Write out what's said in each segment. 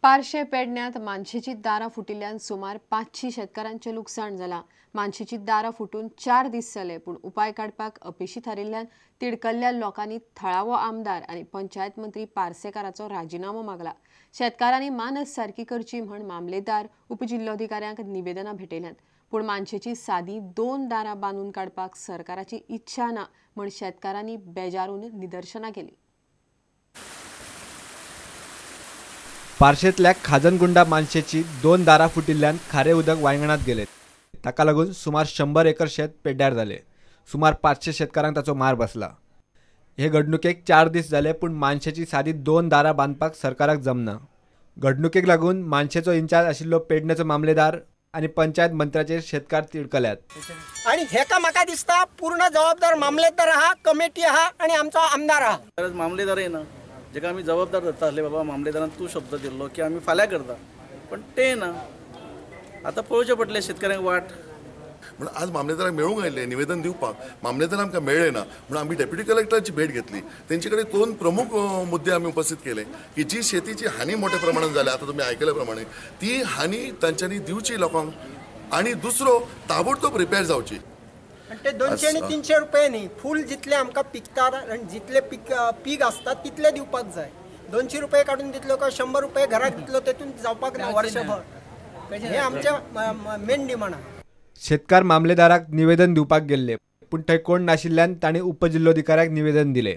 पारशे पेडण्यात मानशेची दारां फुटिल्ल्यान सुमार 500 शेतकारांचे लुकसाण जाला। मानशेची दारां फुटून 4 दीस जाले, पूण उपाय काडपाक अपेशी थारिल्ल्यान तिडकल्ल्या लोकांनी थळावो आमदार आनी पंचायत मंत्री पार्सेकाराचो राजिनामो मागला। शेतकारांनी मानस सारकी करची म्हण मामलेदार उपजिल्लोधिकाऱ्यांक निवेदनां भेटयल्यात, पूण मानशेची सादी 2 दारां बांदून काडपाक सरकाराची इच्छा ना म्हण शेतकारांनी बेजारून निदर्शनां केली। पारशेंतल्या खाजनगुंडा मानशेची 2 दारां फुटिल्ल्यान खारे उदक वांयगणात गेले। ताका लागून सुमार 100 एकर शेत पेड्ड्यार जाले। सुमार 500 शेतकारांक ताचो मार बसला। हे घडणुकेक 4 दीस जाले, पूण मानशेची सादी 2 दारां बांदपाक सरकाराक जमना। घडणुकेक लागून मानशेचो इंचार्ज आशिल्लो पेडण्याचो मामलेदार आनी पंचायत मंत्र्याचेर शेतकार तिडकल्यात। आणि हेका म्हाका दिसता पूर्ण जबाबदार मामलेदार आहा, कमिटी आहा आणि आमचो आमदार आहा। मामलेदार ना जेका आमी जबाबदार धरताले, बाबा मामलेदारान तू शब्द दिल्लो की आमी फाल्यां करता, पण ते ना। आता पळोवचें पडले शेतकऱ्यांक वाट। म्हणून आज मामलेदाराक मेळूंक आयिल्ले निवेदन दिवपाक मामलेदार आमकां मेळ्ळे ना, म्हणून आमी डेप्युटी कलेक्टराची भेट घेतली। तेंचे कडेन 2 प्रमुख मुद्दे आमी उपस्थित केले की जी शेतीची हानी मोठ्या प्रमाणात जाल्या, आता तुम्ही ऐकल्या प्रमाणे ती हानी तांच्यांनी दिवची लोकांक, आणि दुसरो ताबडतोब रिपेर जावची। ते 200 आणि 300 रुपये न्ही, फूल जितले आमकां पिकतात आणि जितले पीक असतात तितले दिवपाक जाय। 200 रुपये काढून दितलो का 100 रुपये घराक दितलो, तेतून जावपाक ना वर्षभर। हे आमचे मेन डिमांड आहे। शेतकार मामलेदाराक निवेदन दिवपाक गेल्ले, पूण थंय कोण नाशिल्ल्यान तांणी उपजिल्लोधिकाऱ्याक निवेदन दिले।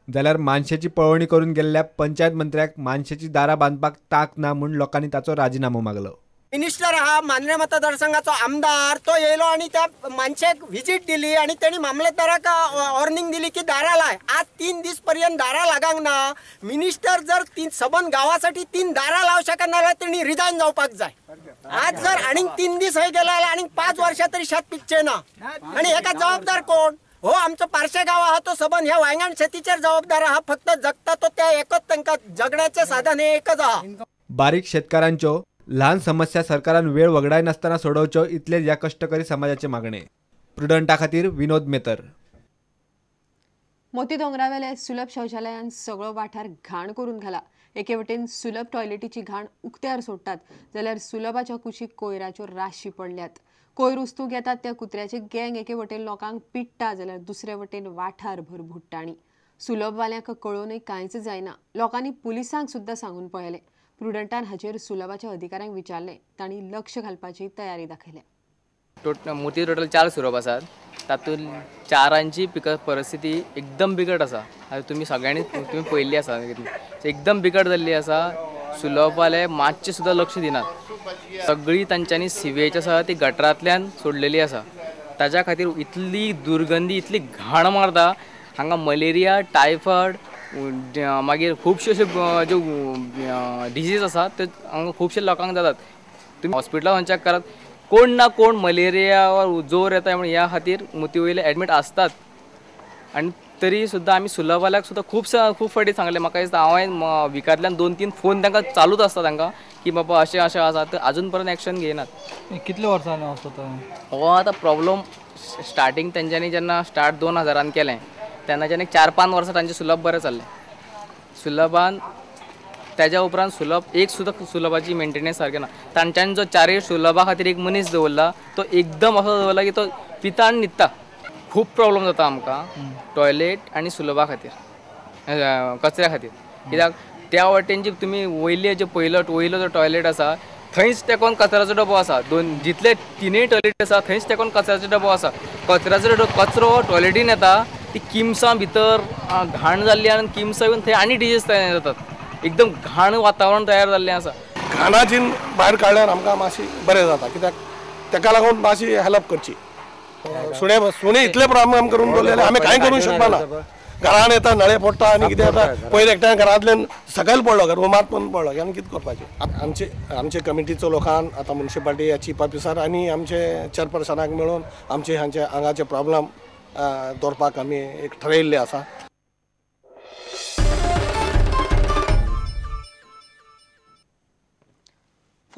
जाल्यार मानशेची पळोवणी करून गेल्ल्या पंचायत मंत्र्याक मानशेची दारां बांदपाक तांक ना म्हूण लोकांनी ताचो राजिनामो मागलो। मिनिस्टर आहा, मांद्रे मतदारसंघाचो आमदार तो येयलो आणि त्या मानशेक व्हिजिट दिली आणि त्यांनी मामलेदाराक वॉर्निंग दिली की दारा लाय। आज 3 दीस पर्यंत दारा लागांक ना। मिनिस्टर जर 3 सबन गावासाठी 3 दारा लावू शकत ना, त्यांनी रिजाईन जावपाक जाय। आज जर आणि 3 दीस हे गेला आणि 5 वर्षा तरी शेत पिकचे ना, आणि हेका जबाबदार कोण? हो, आमचो पारशे गाव आहा तो सबन ह्या वांयगण शेतीचेर जबाबदार आहा। फक्त जगता तो त्या एकच, तांकां जगण्याचे साधन हे एकच आहा। बारीक शेतकारांच्यो ल्हान समस्या सरकारान वेळ वगडाय नासतना सोडवच्यो, इतले ह्या कष्टकरी समाजाचे मागणे। प्रुडंटा खातीर विनोद मेतर। मोती दोंगरावेले सुलभ शौचालयान सगळो वाठार घाण करून घाला। एके वटेन सुलभ टॉयलेटीची घाण उक्त्यार सोडटात, जाल्यार सुलभाच्या कुशीक कोयराच्यो राशी पडल्यात। कोयर उस्तूक येतात त्या कुत्र्याचे गँग एके वटेन लोकांक पिट्टा, जाल्यार दुसरे वटेन वाठार भर भुट्टाणी। सुलभवाल्यांक कळोवनय कांयच जायना। लोकांनी पुलिसांक सुद्दां सांगून पळयले। प्रुडंटान हाचेर सुलभाच्या अधिकाऱ्यांक विचारले, तांणी लक्ष घालपाची तयारी दाखयल्या। मोती टोटल 4 सुरभ आसात, तातूंत 4ांची परिस्थिती एकदम बिकट आसा। तुम्ही सगळ्यांनी पळयल्ली आसा, एकदम बिकट जाल्ली आसा। सुलभवाले मातशें सुद्दां लक्ष दिनात। सगळी तांच्यांनी सिवेज आसा ती गटरांतल्यान सोडलेली आसा। ताच्या खातीर इतली दुर्गंधी, इतली घाण मारता। हांगा मलेरिया, टायफॉयड, मागीर खुबशे ज्यो डिजीज आसात ते हांगा खुबशे लोकांक जातात। तुम्ही हॉस्पिटलांत चॅक करात, कोण ना कोण मलेरिया वा जोर येता म्हणून ह्या खातीर मोती वयले एडमीट असतात। आणि तरी सुद्दां आमी सुलभवाल्याक सुद्दां खूब फावटी सांगलें। म्हाका दिसता हांवें विकांतल्यान 2-3 फोन तांकां चालूच आसता तांकां की बाबा अशें अशें आसा, तर अजून पर्यंत एक्शन घेयनात। कितल्या वर्सांनी आसता हो आतां प्रॉब्लम स्टार्टींग तेंच्यांनी जेन्ना स्टार्ट 2000 केलें तेन्नाच्यान 4-5 वर्सां तांचें सुलभ बरें चल्लें। सुलभान त्याच्या उपरांत सुलभ एक सुद्दां सुलभाची मेंटेनन्स सारकें ना। तांच्यानी जो 4 सुलभा खातीर एक मनीस दवरला, तो एकदम असो दवरला की तो पिता आनी न्हिदता। खूब प्रॉब्लम जाता आमकां टॉयलेट आनी सुलभा खातीर, कचऱ्या खातीर। कित्याक त्या वटेनची तुमी वयले जे वयलो जो टॉयलेट आसा थंयच तेकोन कचऱ्याचो डबो आसा। जितले 3 टॉयलेट आसा थंयच तेकोन कचऱ्याचो डबो आसा। कचरो टॉयलेटीन येता, ती किमसां भितर घाण जाल्ली आनी किमसां येवन थंय आनी डिजीज तयार जातात। एकदम घाण वातावरण तयार जाल्लें आसा। घाणाचीन भायर काडल्यार आमकां मातशी बरें जाता, कित्याक तेका लागून मातशी हेल्प करची। सुणे इतले प्रॉब्लेम करून दवरलेले आमी कांय करूंक शकना। घरान येता, नळे फोडटा आनी कितें जाता, पयले एकट्यान घरांतल्यान सकयल पडलो, रुमांत पण पडलो, आमी कितें करपाचें? आमचे कमिटीचो लोकान आतां म्युनिसिपालिटी चीफ ऑफिसर आनी आमचे चेअरपर्सनाक मेळून आमचे हांगाचे प्रॉब्लेम दवरपाक आमी एक ठरयिल्लें आसा।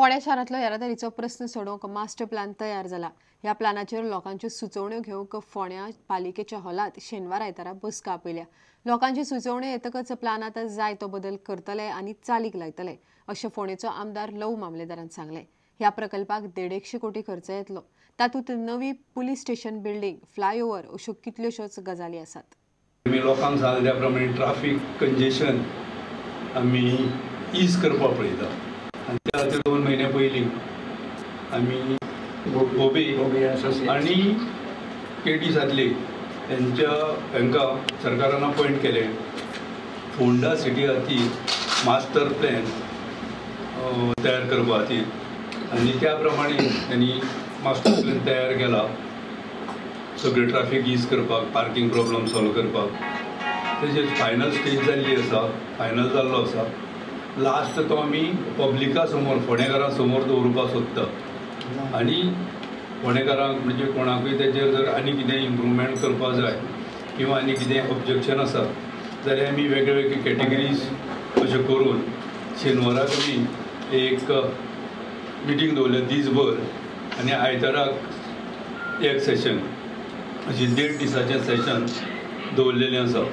फोंड्या शारांतलो येरादारीचो प्रस्न सोडोवंक मास्टर प्लॅन तयार जाला. ह्या प्लॅनाचेर लोकांच्यो सुचोवण्यो घेवंक फोंड्या पालिकेच्या हॉलांत शेनवार आयतारा बसका आपयल्या. लोकांची सुचोवण्यो येतकच प्लॅनांत जाय तो बदल करतले आनी चालीक लायतले अशें फोंडेचो आमदार लव मामलेदारान सांगलें. ह्या प्रकल्पाक 150 कोटी खर्च येतलो. तातूंत नवी पुलीस स्टेशन बिल्डींग, फ्लायओव्हर अश्यो कितल्योश्योच गजाली आसात. आमी लोकांक सांगल्या प्रमाणे ट्राफीक कंजेशन आमी ईज करपाक पळयता आनी त्या खातीर 2 म्हयने पयलीं आमी ओबे आनी केटी सादले हांकां सरकारान अपॉयंट केले. फोंडा सिटी खातीर मास्टर प्लॅन तयार करपा खातीर आनी त्या प्रमाणे त्यांनी मास्टर प्लॅन तयार केला. सगळे ट्राफीक ईज करपाक, पार्किंग प्रॉब्लम सॉल्व करपाक. तशेंच फायनल स्टेज जाल्ली आसा, फायनल जाल्लो आसा. लास्ट तो आमी पब्लिका समोर, फोंडेकारां समोर दवरपाक सोदता आनी फोंडेकारांक म्हणजे कोणाकूय तेजेर जर आनी कितें इम्प्रूवमेंट करपा जाय किंवा आनी कितें ऑब्जेक्शन आसा जाल्यार आमी वेगळे वेगळे कॅटेगरीज अशें करून शेनवाराक आमी एक मिटींग दवरल्या दीसभर आनी आयताराक एक सेशन अशी 1.5 दिसाचें सेशन दवरलेलें आसा.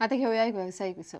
आता घेऊया एक व्यावसायिक विसव.